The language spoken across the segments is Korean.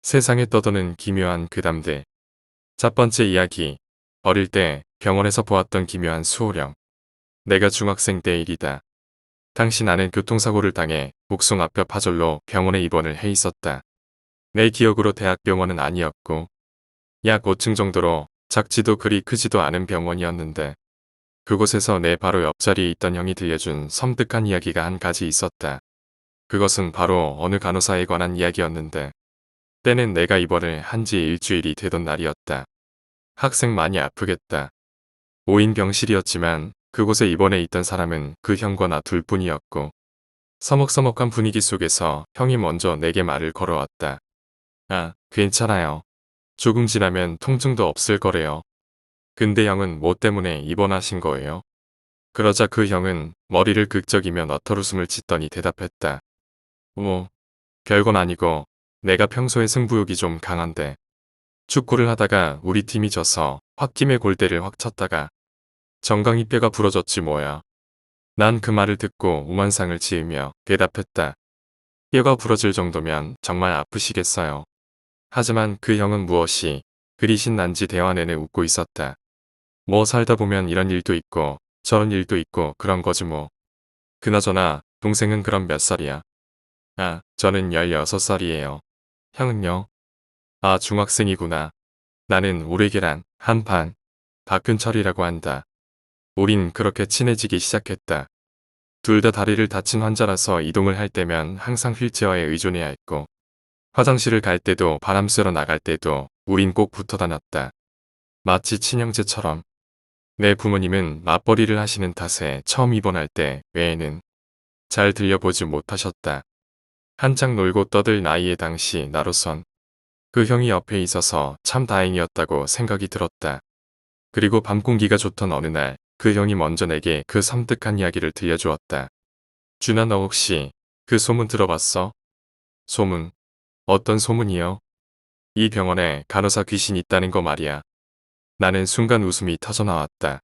세상에 떠도는 기묘한 괴담들. 첫 번째 이야기. 어릴 때 병원에서 보았던 기묘한 수호령. 내가 중학생 때 일이다. 당시 나는 교통사고를 당해 목송 앞뼈 파절로 병원에 입원을 해 있었다. 내 기억으로 대학병원은 아니었고 약 5층 정도로 작지도 그리 크지도 않은 병원이었는데 그곳에서 내 바로 옆자리에 있던 형이 들려준 섬뜩한 이야기가 한 가지 있었다. 그것은 바로 어느 간호사에 관한 이야기였는데 때는 내가 입원을 한 지 일주일이 되던 날이었다. 학생 많이 아프겠다. 5인 병실이었지만 그곳에 입원해 있던 사람은 그 형과 나 둘뿐이었고 서먹서먹한 분위기 속에서 형이 먼저 내게 말을 걸어왔다. 아, 괜찮아요. 조금 지나면 통증도 없을 거래요. 근데 형은 뭐 때문에 입원하신 거예요? 그러자 그 형은 머리를 극적이며 너털웃음을 짓더니 대답했다. 뭐, 별건 아니고 내가 평소에 승부욕이 좀 강한데 축구를 하다가 우리 팀이 져서 홧김에 골대를 확 쳤다가 정강이 뼈가 부러졌지 뭐야. 난 그 말을 듣고 우만상을 지으며 대답했다. 뼈가 부러질 정도면 정말 아프시겠어요. 하지만 그 형은 무엇이 그리 신난지 대화 내내 웃고 있었다. 뭐 살다 보면 이런 일도 있고 저런 일도 있고 그런 거지 뭐. 그나저나 동생은 그럼 몇 살이야? 아, 저는 16살이에요. 형은요? 아, 중학생이구나. 나는 오래계란, 한판, 박근철이라고 한다. 우린 그렇게 친해지기 시작했다. 둘 다 다리를 다친 환자라서 이동을 할 때면 항상 휠체어에 의존해야 했고 화장실을 갈 때도 바람 쐬러 나갈 때도 우린 꼭 붙어 다녔다. 마치 친형제처럼. 내 부모님은 맞벌이를 하시는 탓에 처음 입원할 때 외에는 잘 들려보지 못하셨다. 한창 놀고 떠들 나이의 당시 나로선 그 형이 옆에 있어서 참 다행이었다고 생각이 들었다. 그리고 밤 공기가 좋던 어느 날 그 형이 먼저 내게 그 섬뜩한 이야기를 들려주었다. 준아, 너 혹시 그 소문 들어봤어? 소문? 어떤 소문이요? 이 병원에 간호사 귀신 있다는 거 말이야. 나는 순간 웃음이 터져 나왔다.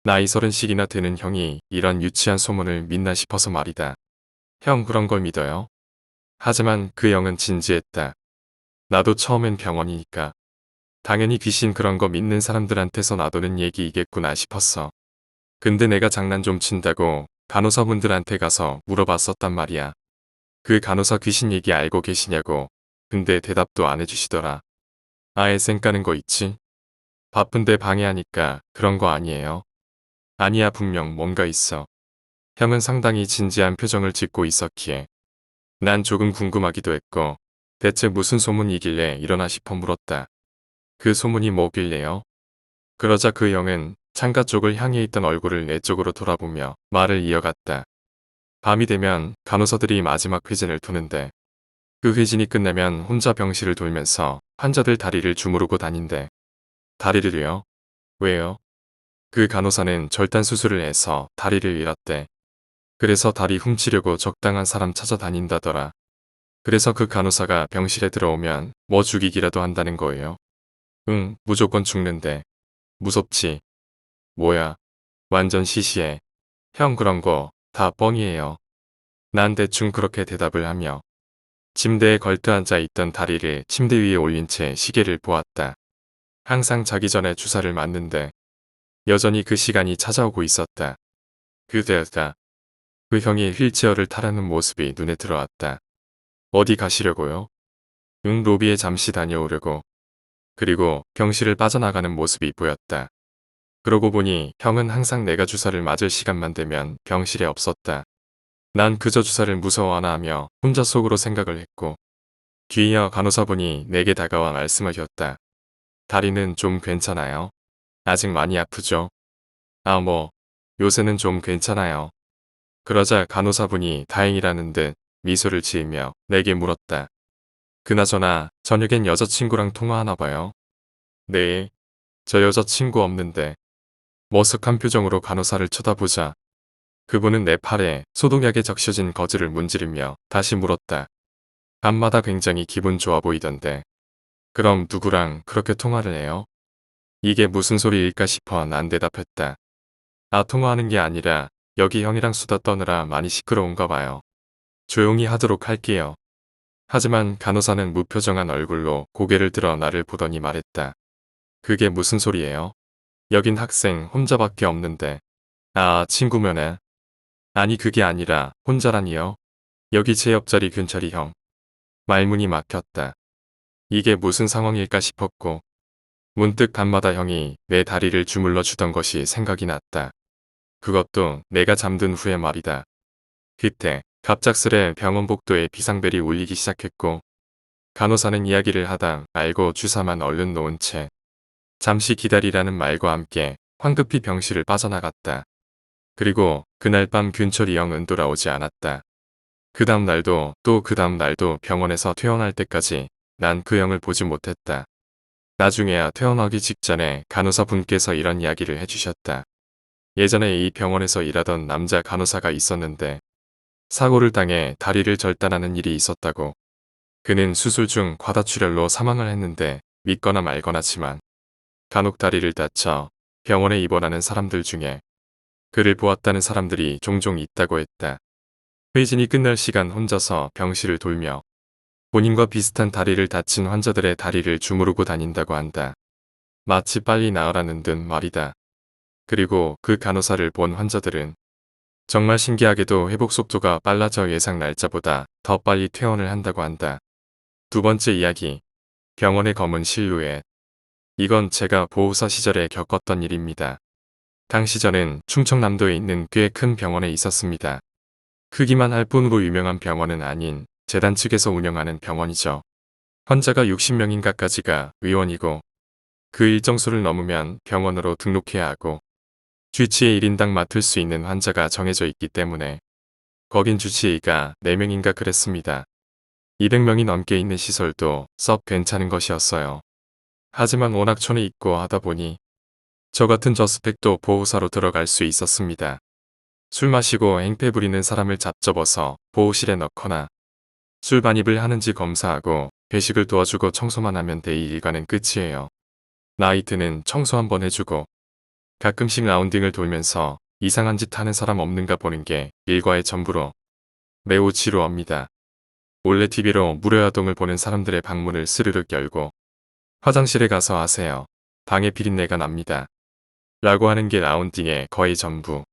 나이 30씩이나 되는 형이 이런 유치한 소문을 믿나 싶어서 말이다. 형 그런 걸 믿어요? 하지만 그 형은 진지했다. 나도 처음엔 병원이니까. 당연히 귀신 그런 거 믿는 사람들한테서 놔두는 얘기이겠구나 싶었어. 근데 내가 장난 좀 친다고 간호사분들한테 가서 물어봤었단 말이야. 그 간호사 귀신 얘기 알고 계시냐고. 근데 대답도 안 해주시더라. 아예 쌩 까는 거 있지? 바쁜데 방해하니까 그런 거 아니에요. 아니야, 분명 뭔가 있어. 형은 상당히 진지한 표정을 짓고 있었기에 난 조금 궁금하기도 했고 대체 무슨 소문이길래 이러나 싶어 물었다. 그 소문이 뭐길래요? 그러자 그 형은 창가 쪽을 향해 있던 얼굴을 내 쪽으로 돌아보며 말을 이어갔다. 밤이 되면 간호사들이 마지막 회진을 도는데 그 회진이 끝나면 혼자 병실을 돌면서 환자들 다리를 주무르고 다닌대. 다리를요? 왜요? 그 간호사는 절단 수술을 해서 다리를 잃었대. 그래서 다리 훔치려고 적당한 사람 찾아다닌다더라. 그래서 그 간호사가 병실에 들어오면 뭐 죽이기라도 한다는 거예요. 응, 무조건 죽는데. 무섭지. 뭐야. 완전 시시해. 형 그런 거 다 뻥이에요. 난 대충 그렇게 대답을 하며 침대에 걸터앉아 있던 다리를 침대 위에 올린 채 시계를 보았다. 항상 자기 전에 주사를 맞는데 여전히 그 시간이 찾아오고 있었다. 그때였다. 그 형이 휠체어를 타라는 모습이 눈에 들어왔다. 어디 가시려고요? 응, 로비에 잠시 다녀오려고. 그리고 병실을 빠져나가는 모습이 보였다. 그러고 보니 형은 항상 내가 주사를 맞을 시간만 되면 병실에 없었다. 난 그저 주사를 무서워하나 하며 혼자 속으로 생각을 했고 뒤이어 간호사분이 내게 다가와 말씀하셨다. 다리는 좀 괜찮아요? 아직 많이 아프죠? 아, 뭐 요새는 좀 괜찮아요. 그러자 간호사분이 다행이라는 듯 미소를 지으며 내게 물었다. 그나저나 저녁엔 여자친구랑 통화하나 봐요? 네, 저 여자친구 없는데. 머쓱한 표정으로 간호사를 쳐다보자 그분은 내 팔에 소독약에 적셔진 거즈를 문지르며 다시 물었다. 밤마다 굉장히 기분 좋아 보이던데. 그럼 누구랑 그렇게 통화를 해요? 이게 무슨 소리일까 싶어 난 대답했다. 아, 통화하는 게 아니라 여기 형이랑 수다 떠느라 많이 시끄러운가 봐요. 조용히 하도록 할게요. 하지만 간호사는 무표정한 얼굴로 고개를 들어 나를 보더니 말했다. 그게 무슨 소리예요? 여긴 학생 혼자밖에 없는데. 아, 친구면에. 아니 그게 아니라 혼자라니요. 여기 제 옆자리 근처리 형. 말문이 막혔다. 이게 무슨 상황일까 싶었고 문득 밤마다 형이 내 다리를 주물러 주던 것이 생각이 났다. 그것도 내가 잠든 후에 말이다. 그때 갑작스레 병원 복도에 비상벨이 울리기 시작했고 간호사는 이야기를 하다 말고 주사만 얼른 놓은 채 잠시 기다리라는 말과 함께 황급히 병실을 빠져나갔다. 그리고 그날 밤 균철이 형은 돌아오지 않았다. 그 다음 날도 또 그 다음 날도 병원에서 퇴원할 때까지 난 그 형을 보지 못했다. 나중에야 퇴원하기 직전에 간호사 분께서 이런 이야기를 해주셨다. 예전에 이 병원에서 일하던 남자 간호사가 있었는데 사고를 당해 다리를 절단하는 일이 있었다고. 그는 수술 중 과다출혈로 사망을 했는데 믿거나 말거나지만 간혹 다리를 다쳐 병원에 입원하는 사람들 중에 그를 보았다는 사람들이 종종 있다고 했다. 회진이 끝날 시간 혼자서 병실을 돌며 본인과 비슷한 다리를 다친 환자들의 다리를 주무르고 다닌다고 한다. 마치 빨리 나으라는 듯 말이다. 그리고 그 간호사를 본 환자들은 정말 신기하게도 회복 속도가 빨라져 예상 날짜보다 더 빨리 퇴원을 한다고 한다. 두 번째 이야기. 병원의 검은 실루엣. 이건 제가 보호사 시절에 겪었던 일입니다. 당시 저는 충청남도에 있는 꽤 큰 병원에 있었습니다. 크기만 할 뿐으로 유명한 병원은 아닌 재단 측에서 운영하는 병원이죠. 환자가 60명인가까지가 의원이고 그 일정 수를 넘으면 병원으로 등록해야 하고 주치의 1인당 맡을 수 있는 환자가 정해져 있기 때문에 거긴 주치의가 4명인가 그랬습니다. 200명이 넘게 있는 시설도 썩 괜찮은 것이었어요. 하지만 워낙 촌에 있고 하다 보니 저 같은 저스펙도 보호사로 들어갈 수 있었습니다. 술 마시고 행패 부리는 사람을 잡접어서 보호실에 넣거나 술 반입을 하는지 검사하고 배식을 도와주고 청소만 하면 이 일과는 끝이에요. 나이트는 청소 한번 해주고 가끔씩 라운딩을 돌면서 이상한 짓 하는 사람 없는가 보는 게 일과의 전부로 매우 지루합니다. 몰래 TV로 무료아동을 보는 사람들의 방문을 스르륵 열고 화장실에 가서 하세요. 방에 비린내가 납니다. 라고 하는 게 라운딩의 거의 전부.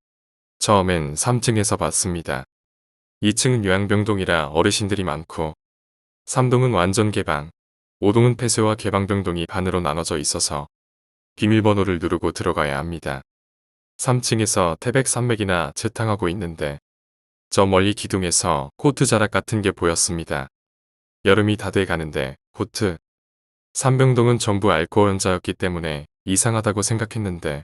처음엔 3층에서 봤습니다. 2층은 요양병동이라 어르신들이 많고 3동은 완전 개방, 5동은 폐쇄와 개방병동이 반으로 나눠져 있어서 비밀번호를 누르고 들어가야 합니다. 3층에서 태백 산맥이나 재탕하고 있는데 저 멀리 기둥에서 코트 자락 같은 게 보였습니다. 여름이 다 돼가는데 코트. 3병동은 전부 알코올 환자였기 때문에 이상하다고 생각했는데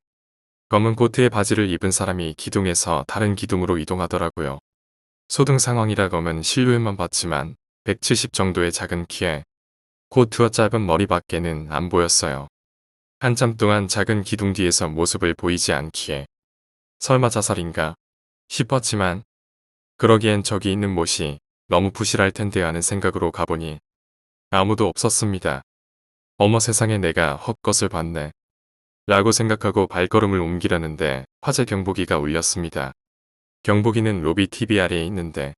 검은 코트에 바지를 입은 사람이 기둥에서 다른 기둥으로 이동하더라고요. 소등 상황이라고는 실루엣만 봤지만 170 정도의 작은 키에 코트와 짧은 머리밖에는 안 보였어요. 한참 동안 작은 기둥 뒤에서 모습을 보이지 않기에 설마 자살인가 싶었지만 그러기엔 저기 있는 못이 너무 부실할 텐데 하는 생각으로 가보니 아무도 없었습니다. 어머 세상에 내가 헛것을 봤네. 라고 생각하고 발걸음을 옮기려는데 화재 경보기가 울렸습니다. 경보기는 로비 TV 아래에 있는데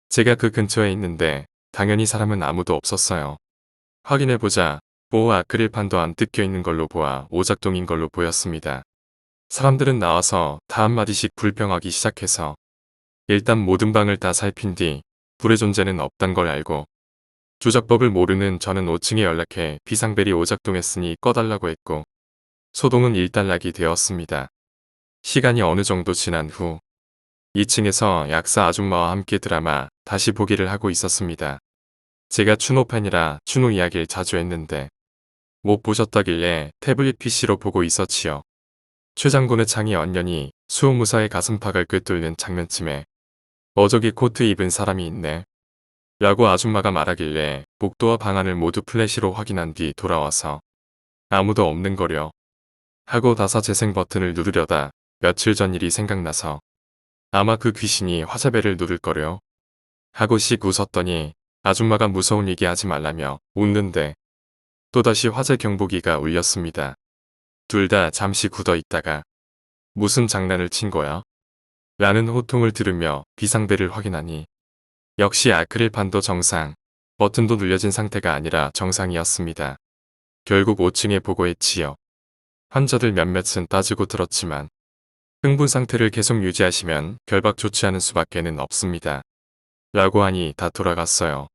제가 그 근처에 있는데 당연히 사람은 아무도 없었어요. 확인해보자 보호 아크릴판도 안 뜯겨 있는 걸로 보아 오작동인 걸로 보였습니다. 사람들은 나와서 다 한마디씩 불평하기 시작해서 일단 모든 방을 다 살핀 뒤 불의 존재는 없단 걸 알고 조작법을 모르는 저는 5층에 연락해 비상벨이 오작동했으니 꺼달라고 했고 소동은 일단락이 되었습니다. 시간이 어느 정도 지난 후 2층에서 약사 아줌마와 함께 드라마 다시 보기를 하고 있었습니다. 제가 춘호 팬이라 춘호 이야기를 자주 했는데 못 보셨다길래 태블릿 PC로 보고 있었지요. 최 장군의 창이 언년이 수호무사의 가슴팍을 꿰뚫는 장면쯤에 저기 코트 입은 사람이 있네. 라고 아줌마가 말하길래 복도와 방안을 모두 플래시로 확인한 뒤 돌아와서 아무도 없는 거려. 하고 다사재생 버튼을 누르려다 며칠 전 일이 생각나서 아마 그 귀신이 화재벨을 누를 거려. 하고 씩 웃었더니 아줌마가 무서운 얘기하지 말라며 웃는데 또다시 화재 경보기가 울렸습니다. 둘 다 잠시 굳어 있다가 무슨 장난을 친 거야? 라는 호통을 들으며 비상벨을 확인하니 역시 아크릴판도 정상. 버튼도 눌려진 상태가 아니라 정상이었습니다. 결국 5층에 보고했지요. 환자들 몇몇은 따지고 들었지만 흥분 상태를 계속 유지하시면 결박 조치하는 수밖에는 없습니다. 라고 하니 다 돌아갔어요.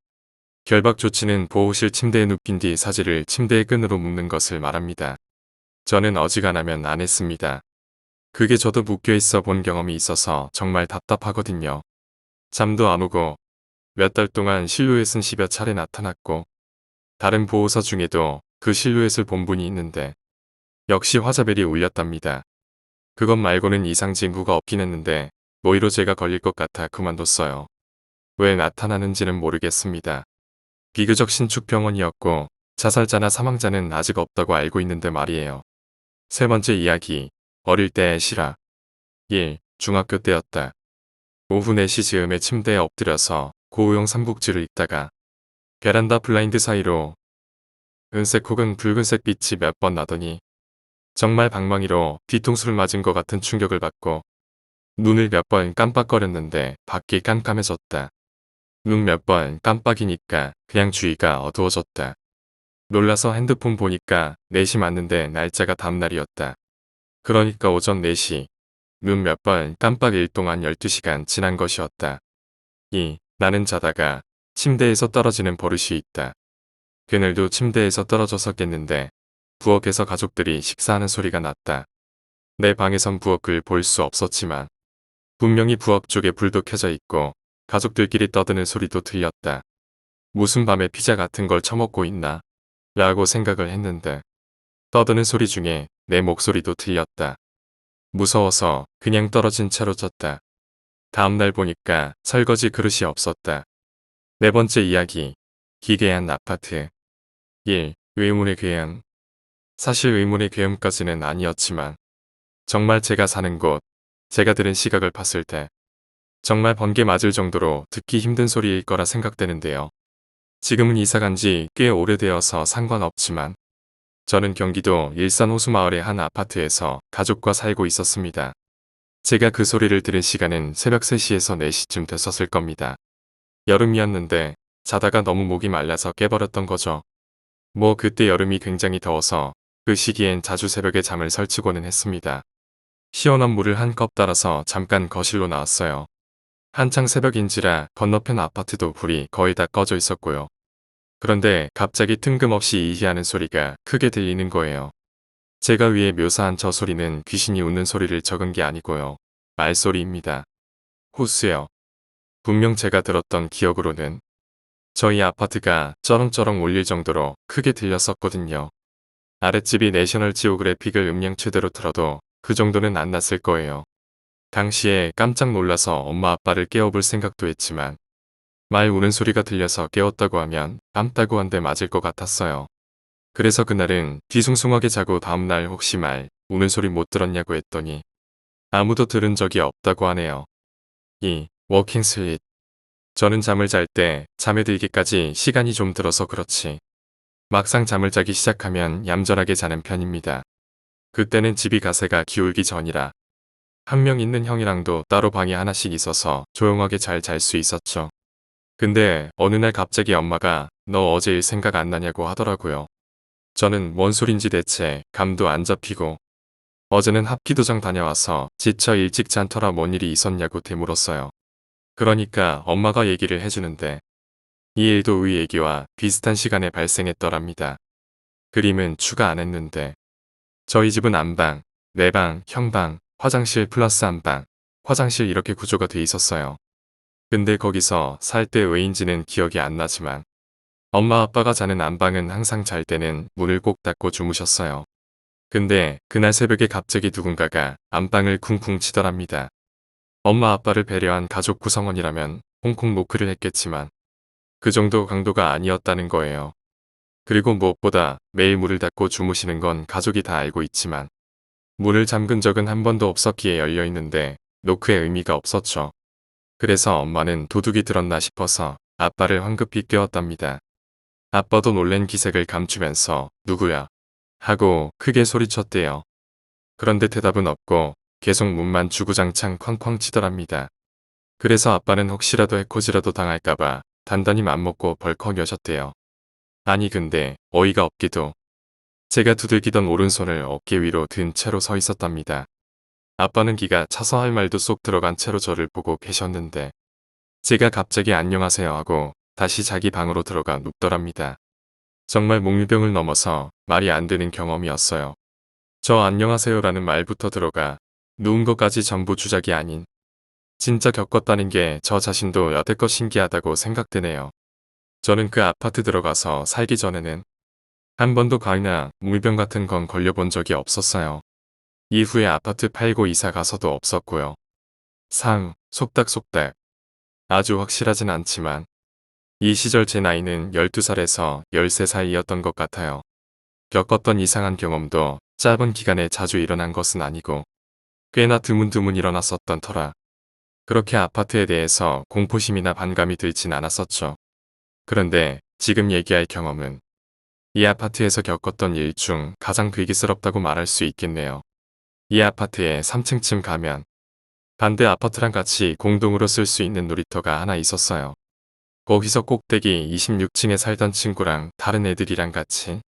결박 조치는 보호실 침대에 눕힌 뒤 사지를 침대의 끈으로 묶는 것을 말합니다. 저는 어지간하면 안 했습니다. 그게 저도 묶여있어 본 경험이 있어서 정말 답답하거든요. 잠도 안 오고 몇 달 동안 실루엣은 10여 차례 나타났고 다른 보호사 중에도 그 실루엣을 본 분이 있는데 역시 화자벨이 울렸답니다. 그것 말고는 이상 징후가 없긴 했는데 노이로 제가 걸릴 것 같아 그만뒀어요. 왜 나타나는지는 모르겠습니다. 비교적 신축 병원이었고 자살자나 사망자는 아직 없다고 알고 있는데 말이에요. 세 번째 이야기. 어릴 때의 실화. 1. 중학교 때였다. 오후 4시 즈음에 침대에 엎드려서 고우용 삼국지를 읽다가 베란다 블라인드 사이로 은색 혹은 붉은색 빛이 몇 번 나더니 정말 방망이로 뒤통수를 맞은 것 같은 충격을 받고 눈을 몇 번 깜빡거렸는데 밖이 깜깜해졌다. 눈 몇 번 깜빡이니까 그냥 주위가 어두워졌다. 놀라서 핸드폰 보니까 4시 맞는데 날짜가 다음날이었다. 그러니까 오전 4시. 눈 몇 번 깜빡일 동안 12시간 지난 것이었다. 2. 나는 자다가 침대에서 떨어지는 버릇이 있다. 그날도 침대에서 떨어져서 깼는데 부엌에서 가족들이 식사하는 소리가 났다. 내 방에선 부엌을 볼 수 없었지만 분명히 부엌 쪽에 불도 켜져 있고 가족들끼리 떠드는 소리도 들렸다. 무슨 밤에 피자 같은 걸 처먹고 있나? 라고 생각을 했는데 떠드는 소리 중에 내 목소리도 들렸다. 무서워서 그냥 떨어진 채로 잤다. 다음날 보니까 설거지 그릇이 없었다. 네 번째 이야기. 기괴한 아파트. 1. 의문의 괴음. 사실 의문의 괴음까지는 아니었지만 정말 제가 사는 곳, 제가 들은 시각을 봤을 때 정말 번개 맞을 정도로 듣기 힘든 소리일 거라 생각되는데요. 지금은 이사간 지 꽤 오래되어서 상관없지만 저는 경기도 일산 호수마을의 한 아파트에서 가족과 살고 있었습니다. 제가 그 소리를 들은 시간은 새벽 3시에서 4시쯤 됐었을 겁니다. 여름이었는데 자다가 너무 목이 말라서 깨버렸던 거죠. 뭐 그때 여름이 굉장히 더워서 그 시기엔 자주 새벽에 잠을 설치고는 했습니다. 시원한 물을 한 컵 따라서 잠깐 거실로 나왔어요. 한창 새벽인지라 건너편 아파트도 불이 거의 다 꺼져 있었고요. 그런데 갑자기 뜬금없이 이희하는 소리가 크게 들리는 거예요. 제가 위에 묘사한 저 소리는 귀신이 웃는 소리를 적은 게 아니고요. 말소리입니다. 호수요. 분명 제가 들었던 기억으로는 저희 아파트가 쩌렁쩌렁 울릴 정도로 크게 들렸었거든요. 아랫집이 내셔널 지오그래픽을 음량 최대로 틀어도 그 정도는 안 났을 거예요. 당시에 깜짝 놀라서 엄마 아빠를 깨워볼 생각도 했지만 말 우는 소리가 들려서 깨웠다고 하면 깜따고 한 대 맞을 것 같았어요. 그래서 그날은 뒤숭숭하게 자고 다음날 혹시 말 우는 소리 못 들었냐고 했더니 아무도 들은 적이 없다고 하네요. 2. 워킹 슬립. 저는 잠을 잘 때 잠에 들기까지 시간이 좀 들어서 그렇지 막상 잠을 자기 시작하면 얌전하게 자는 편입니다. 그때는 집이 가세가 기울기 전이라 한 명 있는 형이랑도 따로 방이 하나씩 있어서 조용하게 잘 잘 수 있었죠. 근데 어느 날 갑자기 엄마가 너 어제 일 생각 안 나냐고 하더라고요. 저는 뭔 소린지 대체 감도 안 잡히고 어제는 합기도장 다녀와서 지쳐 일찍 잔터라 뭔 일이 있었냐고 되물었어요. 그러니까 엄마가 얘기를 해주는데 이 일도 의 얘기와 비슷한 시간에 발생했더랍니다. 그림은 추가 안 했는데 저희 집은 안방, 내방, 형방, 화장실 플러스 안방, 화장실 이렇게 구조가 돼 있었어요. 근데 거기서 살 때 왜인지는 기억이 안 나지만 엄마 아빠가 자는 안방은 항상 잘 때는 문을 꼭 닫고 주무셨어요. 근데 그날 새벽에 갑자기 누군가가 안방을 쿵쿵 치더랍니다. 엄마 아빠를 배려한 가족 구성원이라면 콩콩 노크를 했겠지만 그 정도 강도가 아니었다는 거예요. 그리고 무엇보다 매일 문을 닫고 주무시는 건 가족이 다 알고 있지만 문을 잠근 적은 한 번도 없었기에 열려 있는데 노크의 의미가 없었죠. 그래서 엄마는 도둑이 들었나 싶어서 아빠를 황급히 깨웠답니다. 아빠도 놀란 기색을 감추면서 누구야? 하고 크게 소리쳤대요. 그런데 대답은 없고 계속 문만 주구장창 쾅쾅 치더랍니다. 그래서 아빠는 혹시라도 해코지라도 당할까봐 단단히 맘먹고 벌컥 여셨대요. 아니 근데 어이가 없기도 제가 두들기던 오른손을 어깨 위로 든 채로 서 있었답니다. 아빠는 기가 차서 할 말도 쏙 들어간 채로 저를 보고 계셨는데 제가 갑자기 안녕하세요 하고 다시 자기 방으로 들어가 눕더랍니다. 정말 몽유병을 넘어서 말이 안 되는 경험이었어요. 저 안녕하세요라는 말부터 들어가 누운 것까지 전부 주작이 아닌 진짜 겪었다는 게 저 자신도 여태껏 신기하다고 생각되네요. 저는 그 아파트 들어가서 살기 전에는 한 번도 가위나 물병 같은 건 걸려본 적이 없었어요. 이후에 아파트 팔고 이사 가서도 없었고요. 속닥속닥. 아주 확실하진 않지만 이 시절 제 나이는 12살에서 13 사이였던 것 같아요. 겪었던 이상한 경험도 짧은 기간에 자주 일어난 것은 아니고 꽤나 드문드문 일어났었던 터라 그렇게 아파트에 대해서 공포심이나 반감이 들진 않았었죠. 그런데 지금 얘기할 경험은 이 아파트에서 겪었던 일 중 가장 괴기스럽다고 말할 수 있겠네요. 이 아파트에 3층쯤 가면 반대 아파트랑 같이 공동으로 쓸 수 있는 놀이터가 하나 있었어요. 거기서 꼭대기 26층에 살던 친구랑 다른 애들이랑 같이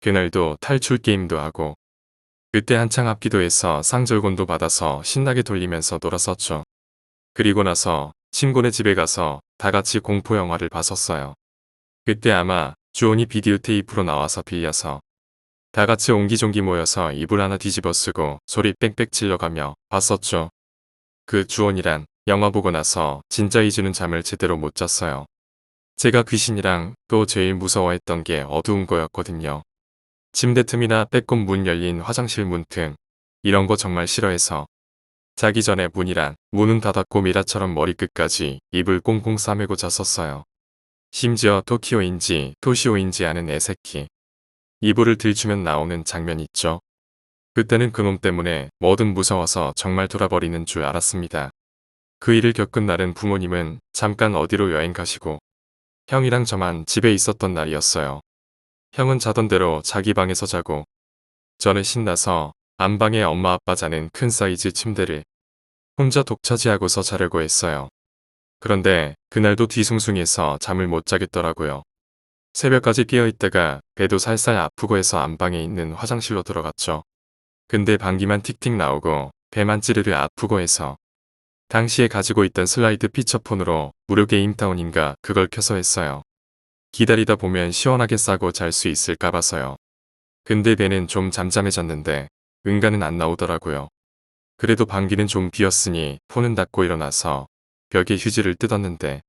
그날도 탈출 게임도 하고 그때 한창 합기도해서 쌍절곤도 받아서 신나게 돌리면서 놀았었죠. 그리고 나서 친구네 집에 가서 다 같이 공포 영화를 봤었어요. 그때 아마 주원이 비디오 테이프로 나와서 빌려서 다 같이 옹기종기 모여서 이불 하나 뒤집어 쓰고 소리 빽빽 질러가며 봤었죠. 그 주원이란 영화 보고 나서 진짜 2주는 잠을 제대로 못 잤어요. 제가 귀신이랑 또 제일 무서워했던 게 어두운 거였거든요. 침대 틈이나 빼꼼 문 열린 화장실 문 틈 이런 거 정말 싫어해서 자기 전에 문은 닫았고 미라처럼 머리끝까지 입을 꽁꽁 싸매고 잤었어요. 심지어 토키오인지 토시오인지 아는 애새끼 이불을 들추면 나오는 장면 있죠. 그때는 그놈 때문에 뭐든 무서워서 정말 돌아버리는 줄 알았습니다. 그 일을 겪은 날은 부모님은 잠깐 어디로 여행 가시고 형이랑 저만 집에 있었던 날이었어요. 형은 자던 대로 자기 방에서 자고 저는 신나서 안방에 엄마 아빠 자는 큰 사이즈 침대를 혼자 독차지하고서 자려고 했어요. 그런데 그날도 뒤숭숭해서 잠을 못 자겠더라고요. 새벽까지 깨어있다가 배도 살살 아프고 해서 안방에 있는 화장실로 들어갔죠. 근데 방귀만 틱틱 나오고 배만 찌르르 아프고 해서 당시에 가지고 있던 슬라이드 피처폰으로 무료 게임타운인가 그걸 켜서 했어요. 기다리다 보면 시원하게 싸고 잘 수 있을까 봐서요. 근데 배는 좀 잠잠해졌는데 응가는 안 나오더라고요. 그래도 방귀는 좀 비었으니 폰은 닫고 일어나서 벽에 휴지를 뜯었는데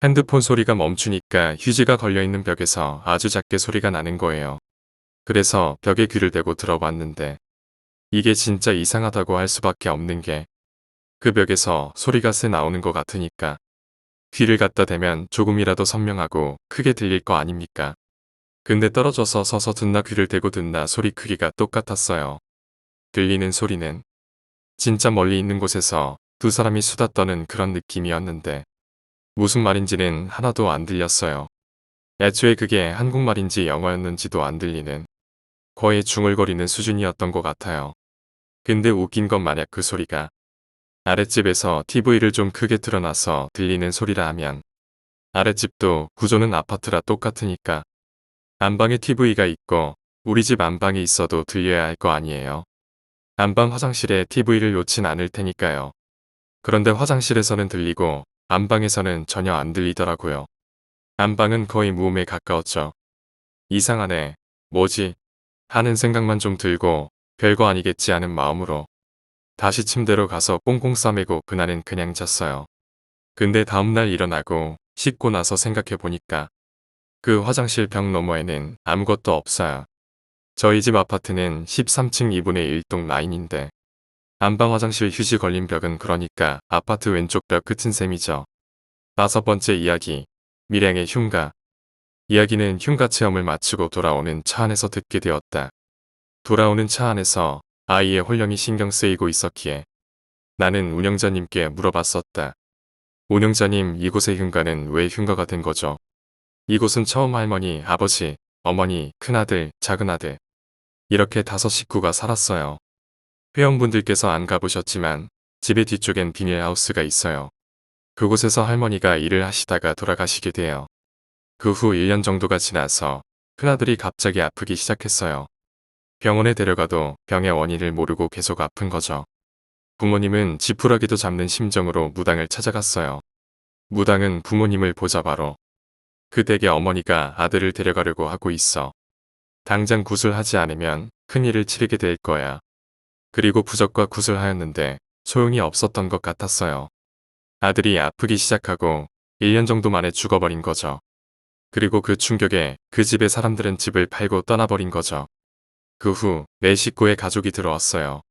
핸드폰 소리가 멈추니까 휴지가 걸려있는 벽에서 아주 작게 소리가 나는 거예요. 그래서 벽에 귀를 대고 들어봤는데 이게 진짜 이상하다고 할 수밖에 없는 게 그 벽에서 소리가 새 나오는 것 같으니까 귀를 갖다 대면 조금이라도 선명하고 크게 들릴 거 아닙니까? 근데 떨어져서 서서 듣나 귀를 대고 듣나 소리 크기가 똑같았어요. 들리는 소리는 진짜 멀리 있는 곳에서 두 사람이 수다 떠는 그런 느낌이었는데 무슨 말인지는 하나도 안 들렸어요. 애초에 그게 한국말인지 영어였는지도 안 들리는 거의 중얼거리는 수준이었던 것 같아요. 근데 웃긴 건 만약 그 소리가 아랫집에서 TV를 좀 크게 틀어놔서 들리는 소리라 하면 아랫집도 구조는 아파트라 똑같으니까 안방에 TV가 있고 우리 집 안방에 있어도 들려야 할 거 아니에요. 안방 화장실에 TV를 놓진 않을 테니까요. 그런데 화장실에서는 들리고 안방에서는 전혀 안 들리더라고요. 안방은 거의 무음에 가까웠죠. 이상하네. 뭐지? 하는 생각만 좀 들고 별거 아니겠지 하는 마음으로 다시 침대로 가서 꽁꽁 싸매고 그날은 그냥 잤어요. 근데 다음날 일어나고 씻고 나서 생각해보니까 그 화장실 벽 너머에는 아무것도 없어요. 저희 집 아파트는 13층 2분의 1동 라인인데 안방 화장실 휴지 걸린 벽은 그러니까 아파트 왼쪽 벽 끝은 셈이죠. 5번째 이야기. 밀양의 흉가. 이야기는 흉가 체험을 마치고 돌아오는 차 안에서 듣게 되었다. 돌아오는 차 안에서 아이의 홀령이 신경 쓰이고 있었기에 나는 운영자님께 물어봤었다. 운영자님, 이곳의 흉가는 왜 흉가가 된 거죠? 이곳은 처음 할머니, 아버지, 어머니, 큰아들, 작은아들 이렇게 5 식구가 살았어요. 회원분들께서 안 가보셨지만 집의 뒤쪽엔 비닐하우스가 있어요. 그곳에서 할머니가 일을 하시다가 돌아가시게 돼요. 그 후 1년 정도가 지나서 큰아들이 갑자기 아프기 시작했어요. 병원에 데려가도 병의 원인을 모르고 계속 아픈 거죠. 부모님은 지푸라기도 잡는 심정으로 무당을 찾아갔어요. 무당은 부모님을 보자 바로 그 댁에 어머니가 아들을 데려가려고 하고 있어. 당장 구술하지 않으면 큰일을 치르게 될 거야. 그리고 부적과 구술하였는데 소용이 없었던 것 같았어요. 아들이 아프기 시작하고 1년 정도 만에 죽어버린 거죠. 그리고 그 충격에 그 집의 사람들은 집을 팔고 떠나버린 거죠. 그 후 내 식구의 가족이 들어왔어요.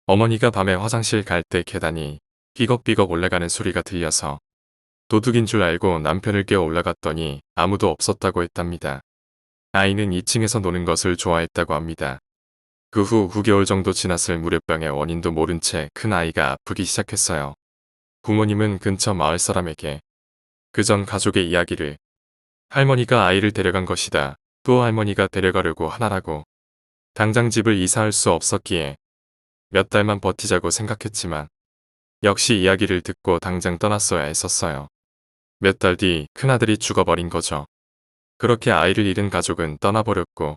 어머니가 밤에 화장실 갈 때 계단이 삐걱삐걱 올라가는 소리가 들려서 도둑인 줄 알고 남편을 깨워 올라갔더니 아무도 없었다고 했답니다. 아이는 2층에서 노는 것을 좋아했다고 합니다. 그 후 9개월 정도 지났을 무렵병의 원인도 모른 채 큰 아이가 아프기 시작했어요. 부모님은 근처 마을 사람에게 그전 가족의 이야기를 할머니가 아이를 데려간 것이다. 또 할머니가 데려가려고 하나라고. 당장 집을 이사할 수 없었기에 몇 달만 버티자고 생각했지만 역시 이야기를 듣고 당장 떠났어야 했었어요. 몇 달 뒤 큰아들이 죽어버린 거죠. 그렇게 아이를 잃은 가족은 떠나버렸고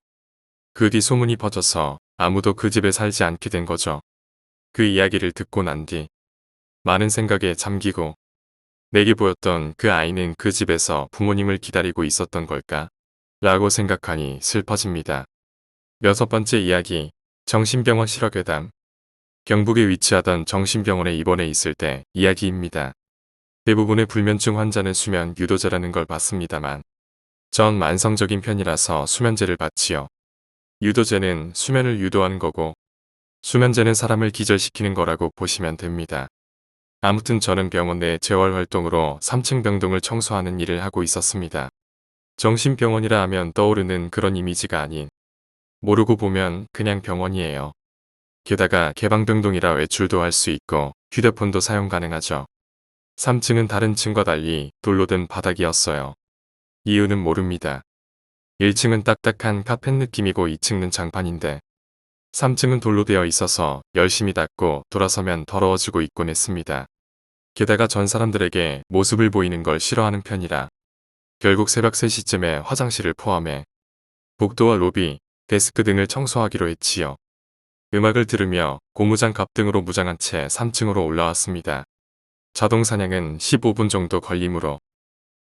그 뒤 소문이 퍼져서 아무도 그 집에 살지 않게 된 거죠. 그 이야기를 듣고 난 뒤 많은 생각에 잠기고 내게 보였던 그 아이는 그 집에서 부모님을 기다리고 있었던 걸까? 라고 생각하니 슬퍼집니다. 6번째 이야기, 정신병원 실화괴담. 경북에 위치하던 정신병원에 입원해 있을 때 이야기입니다. 대부분의 불면증 환자는 수면 유도제라는 걸 받습니다만 전 만성적인 편이라서 수면제를 받지요. 유도제는 수면을 유도하는 거고 수면제는 사람을 기절시키는 거라고 보시면 됩니다. 아무튼 저는 병원 내 재활활동으로 3층 병동을 청소하는 일을 하고 있었습니다. 정신병원이라 하면 떠오르는 그런 이미지가 아닌 모르고 보면 그냥 병원이에요. 게다가 개방병동이라 외출도 할 수 있고 휴대폰도 사용 가능하죠. 3층은 다른 층과 달리 돌로 된 바닥이었어요. 이유는 모릅니다. 1층은 딱딱한 카펫 느낌이고 2층은 장판인데 3층은 돌로 되어 있어서 열심히 닦고 돌아서면 더러워지고 있곤 했습니다. 게다가 전 사람들에게 모습을 보이는 걸 싫어하는 편이라 결국 새벽 3시쯤에 화장실을 포함해 복도와 로비, 데스크 등을 청소하기로 했지요. 음악을 들으며 고무장갑 등으로 무장한 채 3층으로 올라왔습니다. 자동 사냥은 15분 정도 걸리므로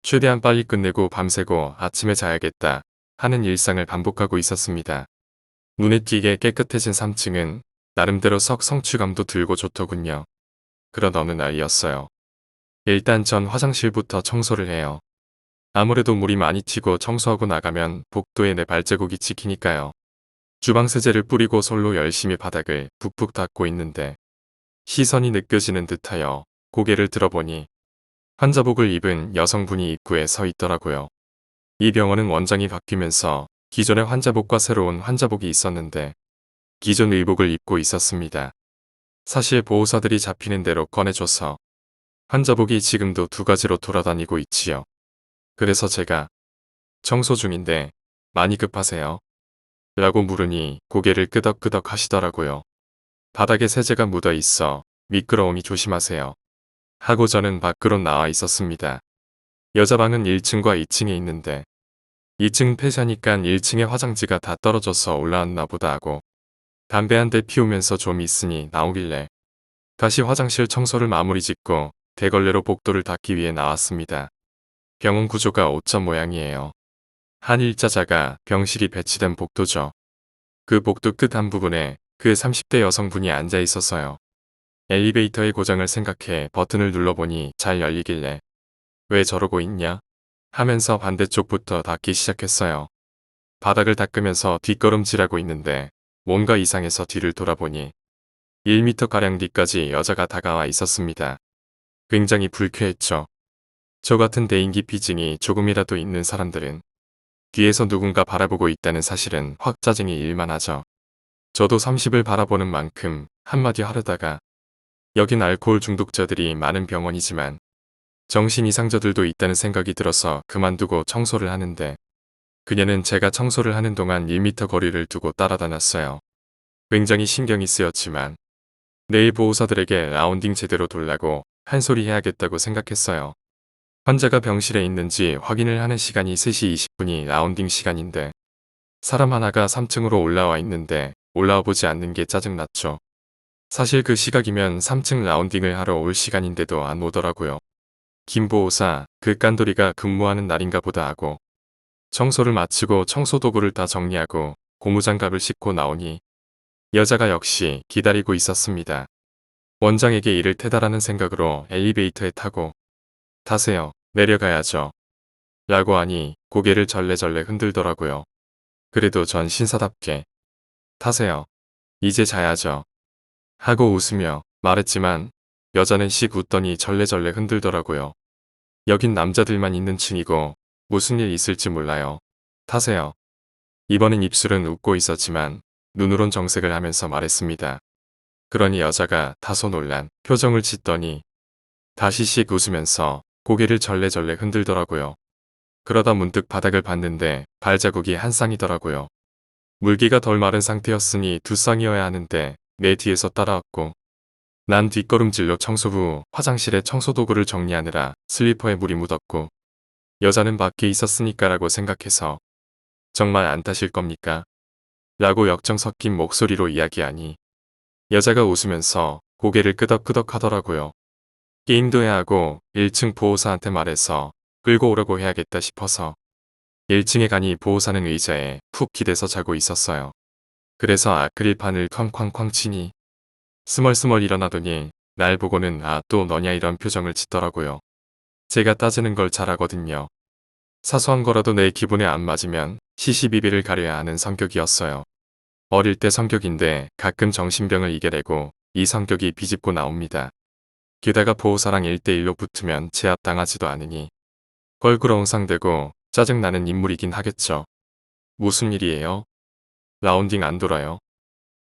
최대한 빨리 끝내고 밤새고 아침에 자야겠다 하는 일상을 반복하고 있었습니다. 눈에 띄게 깨끗해진 3층은 나름대로 썩 성취감도 들고 좋더군요. 그런 어느 날이었어요. 일단 전 화장실부터 청소를 해요. 아무래도 물이 많이 튀고 청소하고 나가면 복도에 내 발자국이 찍히니까요. 주방 세제를 뿌리고 솔로 열심히 바닥을 푹푹 닦고 있는데 시선이 느껴지는 듯하여 고개를 들어보니 환자복을 입은 여성분이 입구에 서 있더라고요. 이 병원은 원장이 바뀌면서 기존의 환자복과 새로운 환자복이 있었는데 기존 의복을 입고 있었습니다. 사실 보호사들이 잡히는 대로 꺼내줘서 환자복이 지금도 2가지로 돌아다니고 있지요. 그래서 제가 청소 중인데 많이 급하세요? 라고 물으니 고개를 끄덕끄덕 하시더라고요. 바닥에 세제가 묻어 있어 미끄러우니 조심하세요. 하고 저는 밖으로 나와 있었습니다. 여자방은 1층과 2층에 있는데 2층 폐쇄하니까 1층에 화장지가 다 떨어져서 올라왔나 보다 하고 담배 한 대 피우면서 좀 있으니 나오길래 다시 화장실 청소를 마무리 짓고 대걸레로 복도를 닦기 위해 나왔습니다. 병원 구조가 옷장 모양이에요. 한 일자자가 병실이 배치된 복도죠. 그 복도 끝 한 부분에 그 30대 여성분이 앉아 있었어요. 엘리베이터의 고장을 생각해 버튼을 눌러보니 잘 열리길래 왜 저러고 있냐? 하면서 반대쪽부터 닦기 시작했어요. 바닥을 닦으면서 뒷걸음질하고 있는데 뭔가 이상해서 뒤를 돌아보니 1m가량 뒤까지 여자가 다가와 있었습니다. 굉장히 불쾌했죠. 저 같은 대인기 피증이 조금이라도 있는 사람들은 뒤에서 누군가 바라보고 있다는 사실은 확 짜증이 일만하죠. 저도 30을 바라보는 만큼 한마디 하려다가 여긴 알코올 중독자들이 많은 병원이지만 정신 이상자들도 있다는 생각이 들어서 그만두고 청소를 하는데 그녀는 제가 청소를 하는 동안 1m 거리를 두고 따라다녔어요. 굉장히 신경이 쓰였지만 내일 보호사들에게 라운딩 제대로 돌라고 한 소리 해야겠다고 생각했어요. 환자가 병실에 있는지 확인을 하는 시간이 3시 20분이 라운딩 시간인데 사람 하나가 3층으로 올라와 있는데 올라와 보지 않는 게 짜증났죠. 사실 그 시각이면 3층 라운딩을 하러 올 시간인데도 안 오더라고요. 김보호사, 그 깐돌이가 근무하는 날인가 보다 하고 청소를 마치고 청소도구를 다 정리하고 고무장갑을 싣고 나오니 여자가 역시 기다리고 있었습니다. 원장에게 일을 태달하는 생각으로 엘리베이터에 타고 타세요. 내려가야죠. 라고 하니 고개를 절레절레 흔들더라고요. 그래도 전 신사답게 타세요. 이제 자야죠. 하고 웃으며 말했지만 여자는 씩 웃더니 절레절레 흔들더라고요. 여긴 남자들만 있는 층이고 무슨 일 있을지 몰라요. 타세요. 이번엔 입술은 웃고 있었지만 눈으론 정색을 하면서 말했습니다. 그러니 여자가 다소 놀란 표정을 짓더니 다시 씩 웃으면서 고개를 절레절레 흔들더라고요. 그러다 문득 바닥을 봤는데 발자국이 한 쌍이더라고요. 물기가 덜 마른 상태였으니 두 쌍이어야 하는데 내 뒤에서 따라왔고 난 뒷걸음질로 청소 후 화장실에 청소도구를 정리하느라 슬리퍼에 물이 묻었고 여자는 밖에 있었으니까라고 생각해서 정말 안 타실 겁니까? 라고 역정 섞인 목소리로 이야기하니 여자가 웃으면서 고개를 끄덕끄덕 하더라고요. 게임도 해야 하고 1층 보호사한테 말해서 끌고 오라고 해야겠다 싶어서 1층에 가니 보호사는 의자에 푹 기대서 자고 있었어요. 그래서 아크릴판을 쾅쾅쾅 치니 스멀스멀 일어나더니 날 보고는 아 또 너냐 이런 표정을 짓더라고요. 제가 따지는 걸 잘하거든요. 사소한 거라도 내 기분에 안 맞으면 시시비비를 가려야 하는 성격이었어요. 어릴 때 성격인데 가끔 정신병을 이겨내고 이 성격이 비집고 나옵니다. 게다가 보호사랑 1대1로 붙으면 제압당하지도 않으니 껄끄러운상되고 짜증나는 인물이긴 하겠죠. 무슨 일이에요? 라운딩 안 돌아요?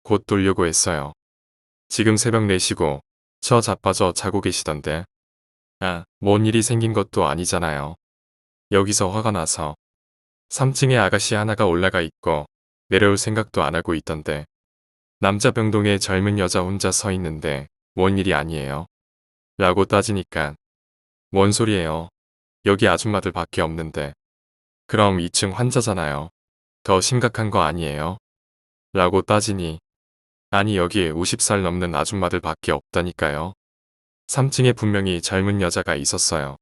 곧 돌려고 했어요. 지금 새벽 4시고 저 자빠져 자고 계시던데. 아, 뭔 일이 생긴 것도 아니잖아요. 여기서 화가 나서 3층에 아가씨 하나가 올라가 있고 내려올 생각도 안 하고 있던데. 남자 병동에 젊은 여자 혼자 서 있는데 뭔 일이 아니에요? 라고 따지니까 뭔 소리예요? 여기 아줌마들 밖에 없는데. 그럼 2층 환자잖아요. 더 심각한 거 아니에요? 라고 따지니 아니 여기에 50살 넘는 아줌마들 밖에 없다니까요. 3층에 분명히 젊은 여자가 있었어요.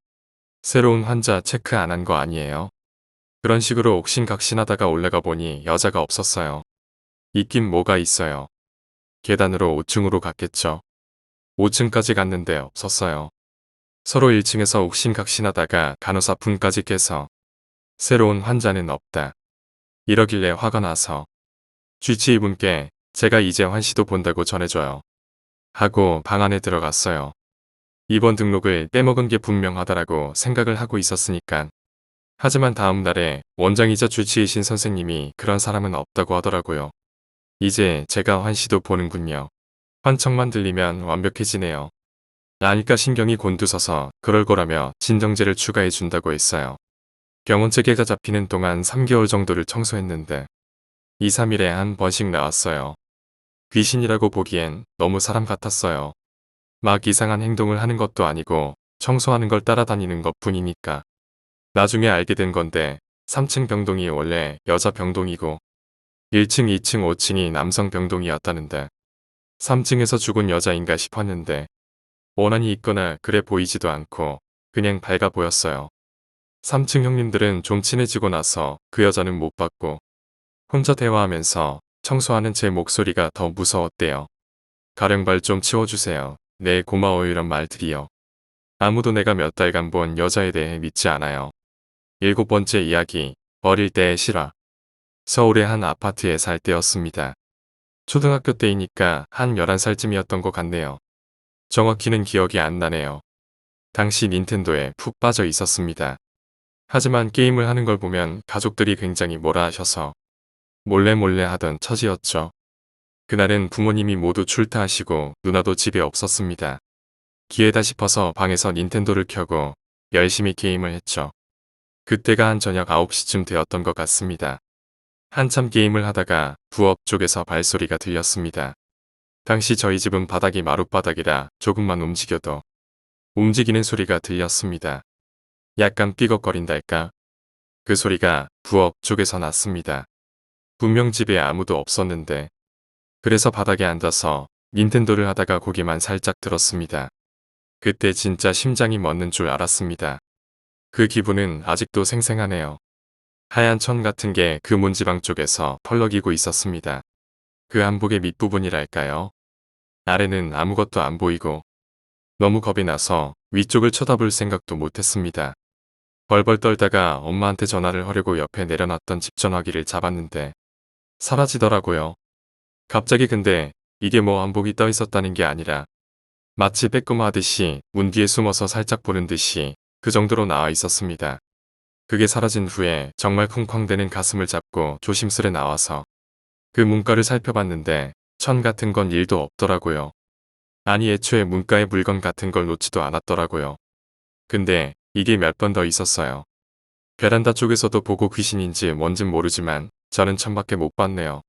새로운 환자 체크 안 한 거 아니에요? 그런 식으로 옥신각신하다가 올라가 보니 여자가 없었어요. 있긴 뭐가 있어요. 계단으로 5층으로 갔겠죠. 5층까지 갔는데 없었어요. 서로 1층에서 옥신각신하다가 간호사분까지 깨서 새로운 환자는 없다. 이러길래 화가 나서 GC이분께 제가 이제 환시도 본다고 전해줘요. 하고 방 안에 들어갔어요. 입원 등록을 빼먹은 게 분명하다라고 생각을 하고 있었으니까. 하지만 다음 날에 원장이자 주치의신 선생님이 그런 사람은 없다고 하더라고요. 이제 제가 환시도 보는군요. 환청만 들리면 완벽해지네요. 아니까 신경이 곤두서서 그럴 거라며 진정제를 추가해 준다고 했어요. 병원 체계가 잡히는 동안 3개월 정도를 청소했는데 2, 3일에 한 번씩 나왔어요. 귀신이라고 보기엔 너무 사람 같았어요. 막 이상한 행동을 하는 것도 아니고 청소하는 걸 따라다니는 것 뿐이니까. 나중에 알게 된 건데 3층 병동이 원래 여자 병동이고 1층, 2층, 5층이 남성 병동이었다는데 3층에서 죽은 여자인가 싶었는데 원한이 있거나 그래 보이지도 않고 그냥 밝아 보였어요. 3층 형님들은 좀 친해지고 나서 그 여자는 못 봤고 혼자 대화하면서 청소하는 제 목소리가 더 무서웠대요. 가령발 좀 치워주세요. 네 고마워요 이런 말들이요. 아무도 내가 몇 달간 본 여자에 대해 믿지 않아요. 7번째 이야기, 어릴 때의 실화. 서울의 한 아파트에 살 때였습니다. 초등학교 때이니까 한 11살쯤이었던 것 같네요. 정확히는 기억이 안 나네요. 당시 닌텐도에 푹 빠져 있었습니다. 하지만 게임을 하는 걸 보면 가족들이 굉장히 뭐라 하셔서 몰래 하던 처지였죠. 그날은 부모님이 모두 출타하시고 누나도 집에 없었습니다. 기회다 싶어서 방에서 닌텐도를 켜고 열심히 게임을 했죠. 그때가 한 저녁 9시쯤 되었던 것 같습니다. 한참 게임을 하다가 부엌 쪽에서 발소리가 들렸습니다. 당시 저희 집은 바닥이 마룻바닥이라 조금만 움직여도 움직이는 소리가 들렸습니다. 약간 삐걱거린달까? 그 소리가 부엌 쪽에서 났습니다. 분명 집에 아무도 없었는데. 그래서 바닥에 앉아서 닌텐도를 하다가 고개만 살짝 들었습니다. 그때 진짜 심장이 멎는 줄 알았습니다. 그 기분은 아직도 생생하네요. 하얀 천 같은 게 그 문지방 쪽에서 펄럭이고 있었습니다. 그 한복의 밑부분이랄까요? 아래는 아무것도 안 보이고 너무 겁이 나서 위쪽을 쳐다볼 생각도 못했습니다. 벌벌 떨다가 엄마한테 전화를 하려고 옆에 내려놨던 집 전화기를 잡았는데 사라지더라고요. 갑자기. 근데 이게 뭐 한복이 떠 있었다는 게 아니라 마치 빼꼼하듯이 문 뒤에 숨어서 살짝 보는 듯이 그 정도로 나와 있었습니다. 그게 사라진 후에 정말 쿵쾅대는 가슴을 잡고 조심스레 나와서 그 문가를 살펴봤는데 천 같은 건 1도 없더라고요. 아니 애초에 문가에 물건 같은 걸 놓지도 않았더라고요. 근데 이게 몇 번 더 있었어요. 베란다 쪽에서도 보고 귀신인지 뭔진 모르지만 저는 천밖에 못 봤네요.